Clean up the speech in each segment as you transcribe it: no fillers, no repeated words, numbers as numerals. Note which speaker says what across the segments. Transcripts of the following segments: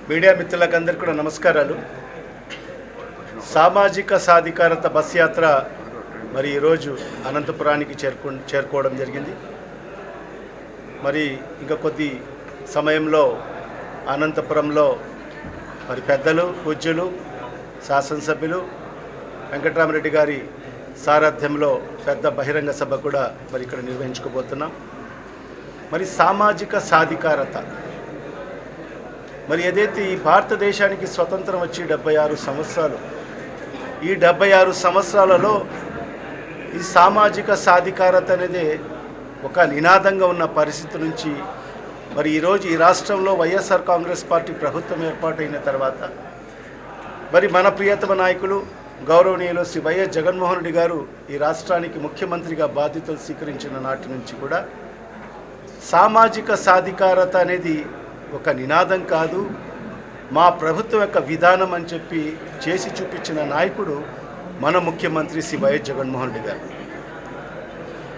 Speaker 1: Media మిత్రులందరికీ కూడా నమస్కారాలు. సామాజిక సాధికారత బస్ యాత్ర మరి ఈరోజు అనంతపురానికి చేరుకోవడం జరిగింది. మరి ఇంకా కొద్ది సమయంలో అనంతపురంలో మరి పెద్దలు పూజ్యులు శాసనసభ్యులు వెంకటరామరెడ్డి గారి సారథ్యంలో పెద్ద బహిరంగ సభ కూడా మరి ఇక్కడ నిర్వహించుకోబోతున్నాం. మరి సామాజిక సాధికారత మరి ఏదైతే ఈ భారతదేశానికి స్వతంత్రం వచ్చి 76 సంవత్సరాలు, ఈ 76 సంవత్సరాలలో ఈ సామాజిక సాధికారత అనేది ఒక నినాదంగా ఉన్న పరిస్థితి నుంచి మరి ఈరోజు ఈ రాష్ట్రంలో వైఎస్ఆర్ కాంగ్రెస్ పార్టీ ప్రభుత్వం ఏర్పాటైన తర్వాత మరి మన ప్రియతమ నాయకులు గౌరవనీయులు శ్రీ వైఎస్ జగన్మోహన్ రెడ్డి గారు ఈ రాష్ట్రానికి ముఖ్యమంత్రిగా బాధ్యతలు స్వీకరించిన నాటి నుంచి కూడా సామాజిక సాధికారత అనేది ఒక నినాదం కాదు, మా ప్రభుత్వం యొక్క విధానం అని చెప్పి చేసి చూపించిన నాయకుడు మన ముఖ్యమంత్రి శ్రీ వైఎస్ జగన్మోహన్ రెడ్డి గారు.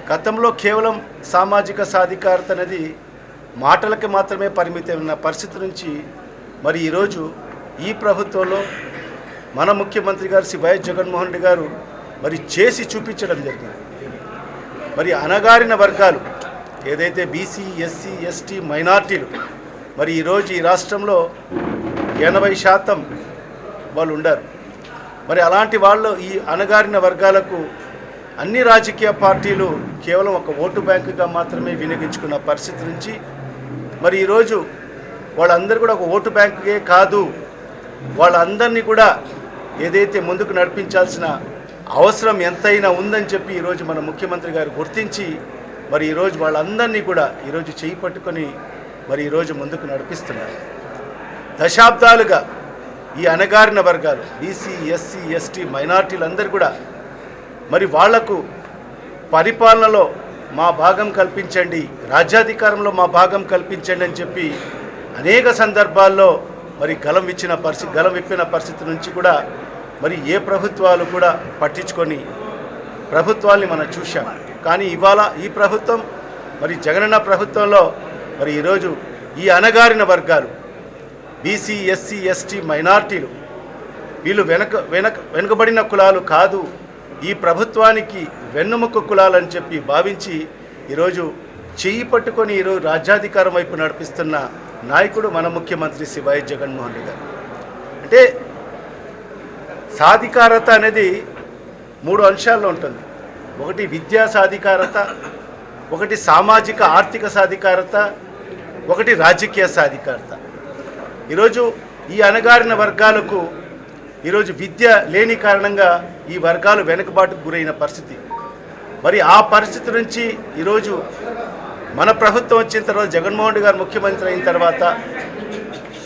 Speaker 1: గతంలో కేవలం సామాజిక సాధికారత అనేది మాటలకి మాత్రమే పరిమితమైన పరిస్థితి నుంచి మరి ఈరోజు ఈ ప్రభుత్వంలో మన ముఖ్యమంత్రి గారు శ్రీ వైఎస్ జగన్మోహన్ రెడ్డి గారు మరి చేసి చూపించడం జరిగింది. మరి అణగారిన వర్గాలు ఏదైతే బీసీ, ఎస్సీ, ఎస్టీ, మైనార్టీలు మరి ఈరోజు ఈ రాష్ట్రంలో 80% వాళ్ళు ఉండారు. మరి అలాంటి వాళ్ళు ఈ అణగారిన వర్గాలకు అన్ని రాజకీయ పార్టీలు కేవలం ఒక ఓటు బ్యాంకుగా మాత్రమే వినియోగించుకున్న పరిస్థితి నుంచి మరి ఈరోజు వాళ్ళందరూ కూడా ఒక ఓటు బ్యాంకుకే కాదు, వాళ్ళందరినీ కూడా ఏదైతే ముందుకు నడిపించాల్సిన అవసరం ఎంతైనా ఉందని చెప్పి ఈరోజు మన ముఖ్యమంత్రి గారు గుర్తించి మరి ఈరోజు వాళ్ళందరినీ కూడా ఈరోజు చేయి పట్టుకొని మరి ఈరోజు ముందుకు నడిపిస్తున్నారు. దశాబ్దాలుగా ఈ అణగారిన వర్గాలు బీసీ, ఎస్సీ, ఎస్టీ, మైనార్టీలందరూ కూడా మరి వాళ్లకు పరిపాలనలో మా భాగం కల్పించండి, రాజ్యాధికారంలో మా భాగం కల్పించండి అని చెప్పి అనేక సందర్భాల్లో మరి గలం విప్పిన పరిస్థితి నుంచి కూడా మరి ఏ ప్రభుత్వాలు కూడా పట్టించుకొని ప్రభుత్వాల్ని మనం చూశాం. కానీ ఇవాళ ఈ ప్రభుత్వం మరి జగనన్న ప్రభుత్వంలో మరి ఈరోజు ఈ అణగారిన వర్గాలు బీసీ, ఎస్సీ, ఎస్టీ, మైనార్టీలు వీళ్ళు వెనుకబడిన కులాలు కాదు, ఈ ప్రభుత్వానికి వెన్నుముక్క కులాలని చెప్పి భావించి ఈరోజు చెయ్యి పట్టుకొని ఈరోజు రాజ్యాధికారం వైపు నడిపిస్తున్న నాయకుడు మన ముఖ్యమంత్రి శ్రీ వైఎస్ జగన్మోహన్ రెడ్డి గారు. అంటే సాధికారత అనేది 3 అంశాల్లో ఉంటుంది. ఒకటి విద్యా సాధికారత, ఒకటి సామాజిక ఆర్థిక సాధికారత, ఒకటి రాజకీయ సాధికారత. ఈరోజు ఈ అణగారిన వర్గాలకు ఈరోజు విద్య లేని కారణంగా ఈ వర్గాలు వెనుకబాటుకు గురైన పరిస్థితి. మరి ఆ పరిస్థితి నుంచి ఈరోజు మన ప్రభుత్వం వచ్చిన తర్వాత జగన్మోహన్ రెడ్డి గారు ముఖ్యమంత్రి అయిన తర్వాత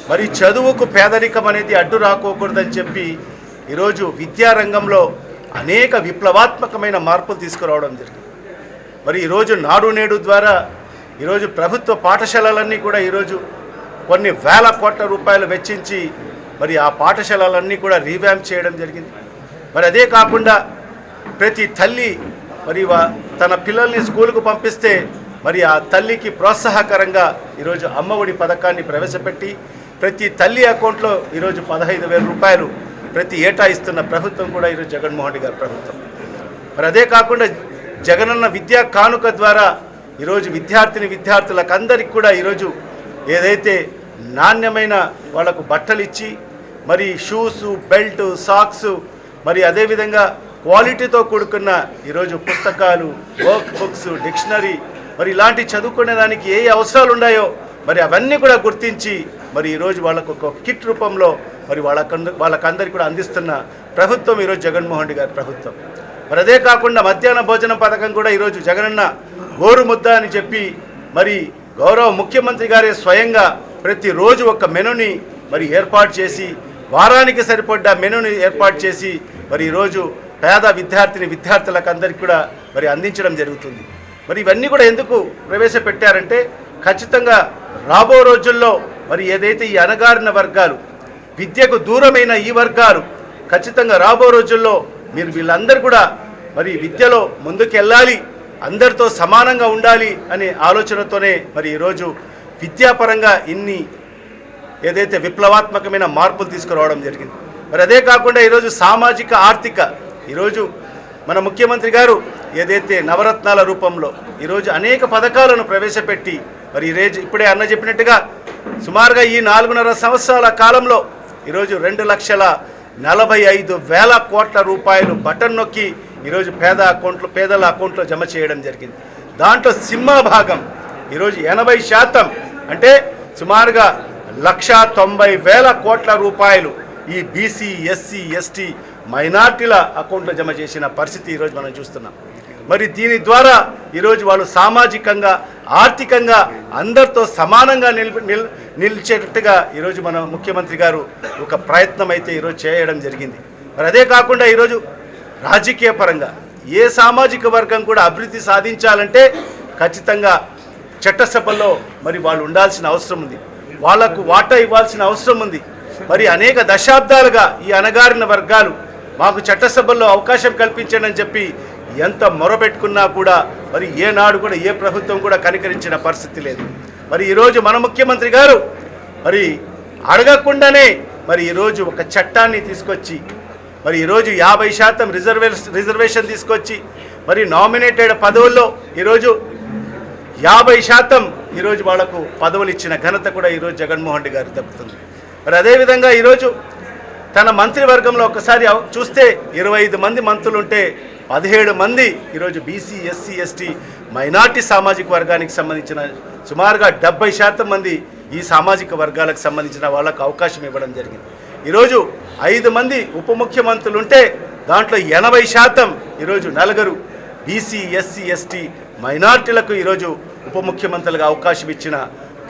Speaker 1: మరి చదువుకు పేదరికం అనేది అడ్డు రాకోకూడదని చెప్పి ఈరోజు విద్యారంగంలో అనేక విప్లవాత్మకమైన మార్పులు తీసుకురావడం జరిగింది. మరి ఈరోజు నాడు నేడు ద్వారా ఈరోజు ప్రభుత్వ పాఠశాలలన్నీ కూడా ఈరోజు కొన్ని వేల కోట్ల రూపాయలు వెచ్చించి మరి ఆ పాఠశాలలన్నీ కూడా రీవ్యాంప్ చేయడం జరిగింది. మరి అదే కాకుండా ప్రతి తల్లి మరి తన పిల్లల్ని స్కూలుకు పంపిస్తే మరి ఆ తల్లికి ప్రోత్సాహకరంగా ఈరోజు అమ్మఒడి పథకాన్ని ప్రవేశపెట్టి ప్రతి తల్లి అకౌంట్లో ఈరోజు 15,000 రూపాయలు ప్రతి ఏటా ఇస్తున్న ప్రభుత్వం కూడా ఈరోజు జగన్మోహన్ రెడ్డి గారి ప్రభుత్వం. మరి అదే కాకుండా జగనన్న విద్యా కానుక ద్వారా ఈరోజు విద్యార్థులకు అందరికీ కూడా ఈరోజు ఏదైతే నాణ్యమైన వాళ్లకు బట్టలు ఇచ్చి మరి షూస్, బెల్ట్, సాక్స్ మరి అదేవిధంగా క్వాలిటీతో కూడుకున్న ఈరోజు పుస్తకాలు, వర్క్ బుక్స్, డిక్షనరీ మరి ఇలాంటి చదువుకునే దానికి ఏ అవసరాలు ఉన్నాయో మరి అవన్నీ కూడా గుర్తించి మరి ఈరోజు వాళ్ళకు ఒక కిట్ రూపంలో మరి వాళ్ళకందరికీ కూడా అందిస్తున్న ప్రభుత్వం ఈరోజు జగన్మోహన్ రెడ్డి గారి ప్రభుత్వం. మరి అదే కాకుండా మధ్యాహ్న భోజనం పథకం కూడా ఈరోజు జగనన్న గోరు ముద్ద అని చెప్పి మరి గౌరవ ముఖ్యమంత్రి గారే స్వయంగా ప్రతిరోజు ఒక మెనూని మరి ఏర్పాటు చేసి వారానికి సరిపడ్డ మెనూని ఏర్పాటు చేసి మరి ఈరోజు పేద విద్యార్థులకు అందరికీ కూడా మరి అందించడం జరుగుతుంది. మరి ఇవన్నీ కూడా ఎందుకు ప్రవేశపెట్టారంటే ఖచ్చితంగా రాబో రోజుల్లో మరి ఏదైతే ఈ అణగారిన వర్గాలు విద్యకు దూరమైన ఈ వర్గాలు ఖచ్చితంగా రాబో రోజుల్లో మీరు వీళ్ళందరూ కూడా మరి విద్యలో ముందుకెళ్ళాలి, అందరితో సమానంగా ఉండాలి అనే ఆలోచనతోనే మరి ఈరోజు విద్యాపరంగా ఇన్ని ఏదైతే విప్లవాత్మకమైన మార్పులు తీసుకురావడం జరిగింది. మరి అదే కాకుండా ఈరోజు సామాజిక ఆర్థిక ఈరోజు మన ముఖ్యమంత్రి గారు ఏదైతే నవరత్నాల రూపంలో ఈరోజు అనేక పథకాలను ప్రవేశపెట్టి మరి ఈరోజు ఇప్పుడే అన్న చెప్పినట్టుగా సుమారుగా ఈ 4.5 సంవత్సరాల కాలంలో ఈరోజు 2,45,000 కోట్ల రూపాయలు బటన్ నొక్కి ఈరోజు పేదల అకౌంట్లో జమ చేయడం జరిగింది. దాంట్లో సింహభాగం ఈరోజు 80% అంటే సుమారుగా 1,90,000 కోట్ల రూపాయలు ఈ బీసీ, ఎస్సీ, ఎస్టీ మైనార్టీల అకౌంట్లో జమ చేసిన పరిస్థితి ఈరోజు మనం చూస్తున్నాం. మరి దీని ద్వారా ఈరోజు వాళ్ళు సామాజికంగా ఆర్థికంగా అందరితో సమానంగా నిలిచేటట్టుగా ఈరోజు మన ముఖ్యమంత్రి గారు ఒక ప్రయత్నం అయితే ఈరోజు చేయడం జరిగింది. మరి అదే కాకుండా ఈరోజు రాజకీయ పరంగా ఏ సామాజిక వర్గం కూడా అభివృద్ధి సాధించాలంటే ఖచ్చితంగా చట్టసభల్లో మరి వాళ్ళు ఉండాల్సిన అవసరం ఉంది, వాళ్లకు వాటా ఇవ్వాల్సిన అవసరం ఉంది. మరి అనేక దశాబ్దాలుగా ఈ అణగారిన వర్గాలు మాకు చట్టసభల్లో అవకాశం కల్పించండి అని చెప్పి ఎంత మొరపెట్టుకున్నా కూడా మరి ఏనాడు కూడా ఏ ప్రభుత్వం కూడా కనికరించిన పరిస్థితి లేదు. మరి ఈరోజు మన ముఖ్యమంత్రి గారు మరి అడగకుండానే మరి ఈరోజు ఒక చట్టాన్ని తీసుకొచ్చి మరి ఈరోజు 50% రిజర్వేషన్ తీసుకొచ్చి మరి నామినేటెడ్ పదవుల్లో ఈరోజు 50% ఈరోజు వాళ్లకు పదవులు ఇచ్చిన ఘనత కూడా ఈరోజు జగన్మోహన్ రెడ్డి గారికి దక్కుతుంది. మరి అదేవిధంగా ఈరోజు తన మంత్రివర్గంలో ఒకసారి చూస్తే 25 మంది మంత్రులు ఉంటే 17 మంది ఈరోజు బీసీ, ఎస్సీ, ఎస్టీ మైనార్టీ సామాజిక వర్గానికి సంబంధించిన సుమారుగా 70% మంది ఈ సామాజిక వర్గాలకు సంబంధించిన వాళ్ళకు అవకాశం ఇవ్వడం జరిగింది. ఈరోజు 5 మంది ఉప ముఖ్యమంత్రులు ఉంటే దాంట్లో 80% ఈరోజు 4 బీసీ, ఎస్సీ, ఎస్టీ మైనార్టీలకు ఈరోజు ఉప ముఖ్యమంత్రులుగా అవకాశం ఇచ్చిన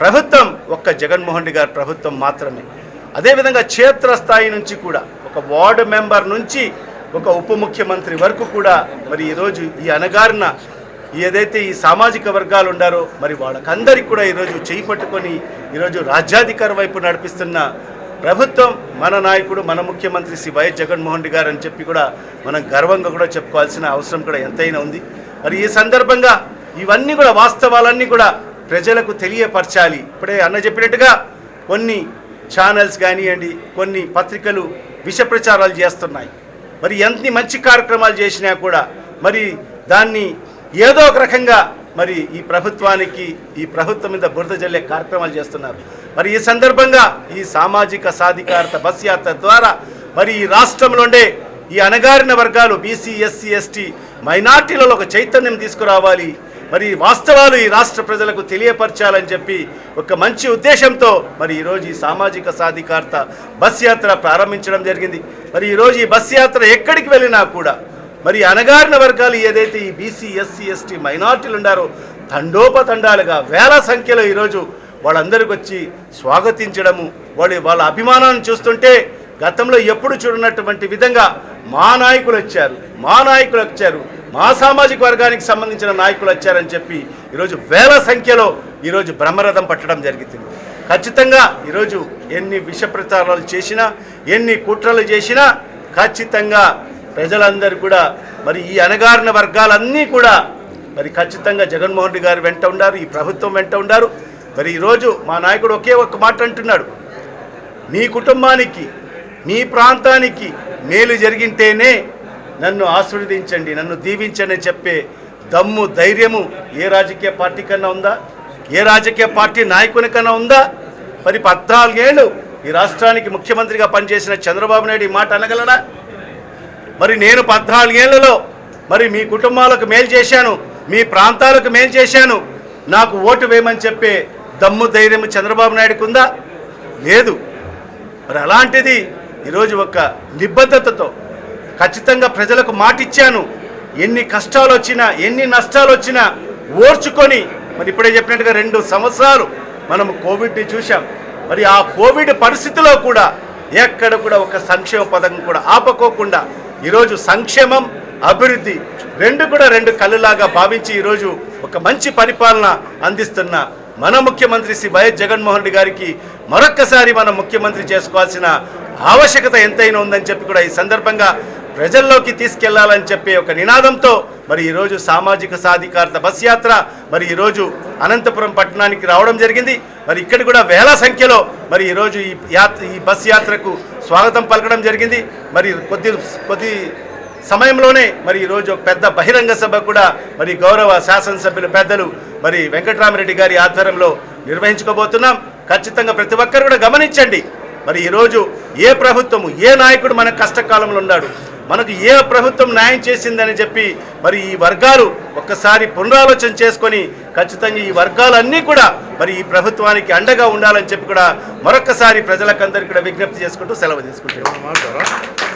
Speaker 1: ప్రభుత్వం ఒక్క జగన్మోహన్ రెడ్డి గారి ప్రభుత్వం మాత్రమే. అదేవిధంగా క్షేత్రస్థాయి నుంచి కూడా ఒక వార్డు మెంబర్ నుంచి ఒక ఉప ముఖ్యమంత్రి వరకు కూడా మరి ఈరోజు ఈ అణగారిన ఏదైతే ఈ సామాజిక వర్గాలు ఉండారో మరి వాళ్ళకందరికీ కూడా ఈరోజు చేయి పట్టుకొని ఈరోజు రాజ్యాధికార వైపు నడిపిస్తున్న ప్రభుత్వం మన నాయకుడు మన ముఖ్యమంత్రి శ్రీ వైఎస్ జగన్మోహన్ రెడ్డి గారు అని చెప్పి కూడా మనం గర్వంగా కూడా చెప్పుకోవాల్సిన అవసరం కూడా ఎంతైనా ఉంది. మరి ఈ సందర్భంగా ఇవన్నీ కూడా వాస్తవాలన్నీ కూడా ప్రజలకు తెలియపరచాలి. ఇప్పుడే అన్న చెప్పినట్టుగా కొన్ని ఛానల్స్ కానివ్వండి, కొన్ని పత్రికలు విష ప్రచారాలు చేస్తున్నాయి. మరి ఎంత మంచి కార్యక్రమాలు చేసినా కూడా మరి దాన్ని ఏదో ఒక రకంగా మరి ఈ ప్రభుత్వానికి ఈ ప్రభుత్వం మీద బురద జల్లే కార్యక్రమాలు చేస్తున్నారు. మరి ఈ సందర్భంగా ఈ సామాజిక సాధికారత బస్ యాత్ర ద్వారా మరి ఈ రాష్ట్రంలో ఉండే ఈ అణగారిన వర్గాలు బీసీ, ఎస్సీ, ఎస్టీ మైనార్టీలలో ఒక చైతన్యం తీసుకురావాలి, మరి వాస్తవాలు ఈ రాష్ట్ర ప్రజలకు తెలియపరచాలని చెప్పి ఒక మంచి ఉద్దేశంతో మరి ఈరోజు ఈ సామాజిక సాధికారత బస్ యాత్ర ప్రారంభించడం జరిగింది. మరి ఈరోజు ఈ బస్ యాత్ర ఎక్కడికి వెళ్ళినా కూడా మరి అణగారిన వర్గాలు ఏదైతే ఈ బీసీ, ఎస్సీ, ఎస్టీ మైనార్టీలు ఉండారో తండోపతండాలుగా వేల సంఖ్యలో ఈరోజు వాళ్ళందరికీ వచ్చి స్వాగతించడము, వాళ్ళ అభిమానాన్ని చూస్తుంటే గతంలో ఎప్పుడు చూడనటువంటి విధంగా మా నాయకులు వచ్చారు, మా సామాజిక వర్గానికి సంబంధించిన నాయకులు వచ్చారని చెప్పి ఈరోజు వేల సంఖ్యలో ఈరోజు బ్రహ్మరథం పట్టడం జరిగింది. ఖచ్చితంగా ఈరోజు ఎన్ని విష ప్రచారాలు చేసినా, ఎన్ని కుట్రలు చేసినా ఖచ్చితంగా ప్రజలందరూ కూడా మరి ఈ అణగారిన వర్గాలన్నీ కూడా మరి ఖచ్చితంగా జగన్మోహన్ రెడ్డి గారు వెంట ఉన్నారు, ఈ ప్రభుత్వం వెంట ఉన్నారు. మరి ఈరోజు మా నాయకుడు ఒకే ఒక్క మాట అంటున్నాడు, మీ కుటుంబానికి మీ ప్రాంతానికి మేలు జరిగింటేనే నన్ను ఆశీర్వదించండి, నన్ను దీవించండి అని చెప్పే దమ్ము ధైర్యము ఏ రాజకీయ పార్టీ కన్నా ఉందా? ఏ రాజకీయ పార్టీ నాయకుని కన్నా ఉందా? మరి 14 ఏళ్ళు ఈ రాష్ట్రానికి ముఖ్యమంత్రిగా పనిచేసిన చంద్రబాబు నాయుడు ఈ మాట అనగలడా? మరి నేను 14 ఏళ్లలో మరి మీ కుటుంబాలకు మేలు చేశాను, మీ ప్రాంతాలకు మేలు చేశాను, నాకు ఓటు వేయమని చెప్పే దమ్ము ధైర్యం చంద్రబాబు నాయుడుకు ఉందా? లేదు. మరి అలాంటిది ఈరోజు ఒక నిబద్ధతతో ఖచ్చితంగా ప్రజలకు మాటిచ్చాను, ఎన్ని కష్టాలు వచ్చినా ఎన్ని నష్టాలు వచ్చినా ఓర్చుకొని మరి ఇప్పుడే చెప్పినట్టుగా 2 సంవత్సరాలు మనము కోవిడ్ని చూసాం. మరి ఆ కోవిడ్ పరిస్థితిలో కూడా ఎక్కడ కూడా ఒక సంక్షేమ పథకం కూడా ఆపకోకుండా ఈరోజు సంక్షేమం అభివృద్ధి రెండు కళ్ళులాగా భావించి ఈరోజు ఒక మంచి పరిపాలన అందిస్తున్న మన ముఖ్యమంత్రి శ్రీ వైఎస్ జగన్మోహన్ రెడ్డి గారికి మరొక్కసారి మనం ముఖ్యమంత్రి చేసుకోవాల్సిన ఆవశ్యకత ఎంతైనా ఉందని చెప్పి కూడా ఈ సందర్భంగా ప్రజల్లోకి తీసుకెళ్లాలని చెప్పే ఒక నినాదంతో మరి ఈరోజు సామాజిక సాధికారత బస్ యాత్ర మరి ఈరోజు అనంతపురం పట్టణానికి రావడం జరిగింది. మరి ఇక్కడ కూడా వేల సంఖ్యలో మరి ఈరోజు ఈ బస్ యాత్రకు స్వాగతం పలకడం జరిగింది. మరి కొద్ది సమయంలోనే మరి ఈరోజు ఒక పెద్ద బహిరంగ సభ కూడా మరి గౌరవ శాసనసభ్యులు పెద్దలు మరి వెంకటరామరెడ్డి గారి ఆధ్వర్యంలో నిర్వహించుకోబోతున్నాం. ఖచ్చితంగా ప్రతి ఒక్కరు కూడా గమనించండి. మరి ఈరోజు ఏ ప్రభుత్వము ఏ నాయకుడు మన కష్టకాలంలో ఉన్నాడు, మనకు ఏ ప్రభుత్వం న్యాయం చేసిందని చెప్పి మరి ఈ వర్గాలు ఒక్కసారి పునరాలోచన చేసుకొని ఖచ్చితంగా ఈ వర్గాలన్నీ కూడా మరి ఈ ప్రభుత్వానికి అండగా ఉండాలని చెప్పి కూడా మరొక్కసారి ప్రజలకందరికీ కూడా విజ్ఞప్తి చేసుకుంటూ సెలవు తీసుకుంటున్నాం.